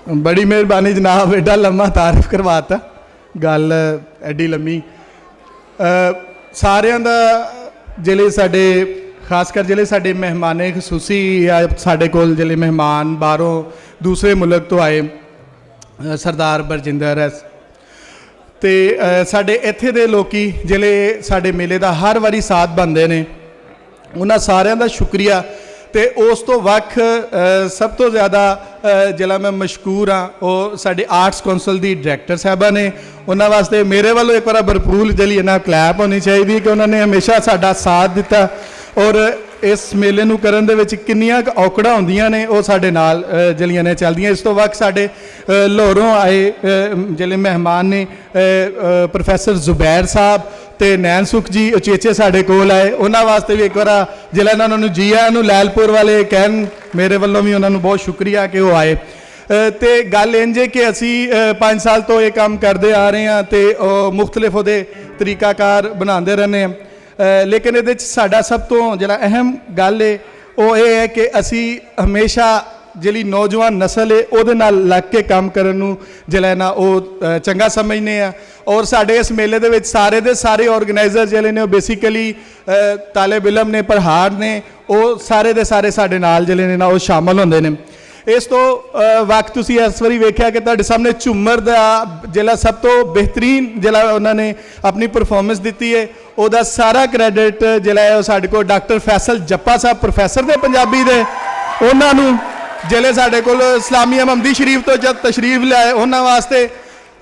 बड़ी मेहरबानी जनाब, एडा लम्मा तारीफ करवाता, गल एडी लम्मी। सारिਆਂ ਦਾ ਜਿਹੜੇ ਸਾਡੇ खास कर ਜਿਹੜੇ ਸਾਡੇ ਮਹਿਮਾਨੇ ਖਸੂਸੀ ਜਾਂ ਸਾਡੇ ਕੋਲ ਜਿਹੜੇ ਮਹਿਮਾਨ ਬਾਹਰੋਂ ਦੂਸਰੇ ਮੁਲਕ ਤੋਂ ਆਏ, ਸਰਦਾਰ ਬਰਜਿੰਦਰ ਹੈ ਤੇ ਸਾਡੇ ਇੱਥੇ ਦੇ ਲੋਕੀ ਜਿਹੜੇ ਸਾਡੇ ਮੇਲੇ ਦਾ ਹਰ ਵਾਰੀ ਸਾਥ ਬਣਦੇ ਨੇ, ਉਹਨਾਂ ਸਾਰਿਆਂ ਦਾ ਸ਼ੁਕਰੀਆ। तो उस तो वख सब तो ज़्यादा जिला मैं मशहूर हाँ वो साढ़े आर्ट्स कौंसल की डायरैक्टर साहबा ने, उन्होंने वास्ते मेरे वालों एक बार भरपूर जली इन्ना क्लैप होनी चाहिए कि उन्होंने हमेशा साडा साथ दिता और इस मेले नूं करन दे विच किन्नियां औकड़ां होंदियां ने वो साडे नाल जलियां ने चलदियां। इस तो वक्त साडे लाहौरों आए जिहड़े मेहमान ने प्रोफैसर जुबैर साहब तो नैन सुख जी उचेचे साढ़े कोल आए, उन्होंने वास्ते भी एक बार जिला उन्होंने जी आया लैलपुर वाले कहन मेरे वालों भी उन्होंने बहुत शुक्रिया कि वो आए। तो गल इंज है कि असी 5 साल तो ये काम करते आ रहे हैं तो मुख्तलिफ उहदे तरीकाकार बनाते रहने हैं, लेकिन ये साडा सब तो जिहड़ा अहम गल है वो ये है कि असी हमेशा जिहड़ी नौजवान नस्ल है उहदे नाल लग के काम करन नूं जिहड़ा ना वो चंगा समझने आ। और साडे इस मेले दे विच सारे दे सारे ऑर्गेनाइजर जिहड़े ने बेसिकली तालिब इलम ने, पढ़ाड़ ने, वो सारे दे सारे साडे नाल जिहड़े ने ना वो शामिल होंदे ने। इस तो वक्त तुसीं इस वारी वेख्या कि तुहाडे सामने झूमर दा जिहड़ा सब तो बेहतरीन जिहड़ा उन्होंने अपनी परफॉर्मेंस दी है उहदा सारा क्रेडिट जिहड़ा है साडे कोल डॉक्टर फैसल जप्पा साहब प्रोफैसर ने पंजाबी दे, उन्होंने जिहड़े साडे कोल इस्लामिया महमदी शरीफ तो जब तशरीफ लाए उन्होंने वास्ते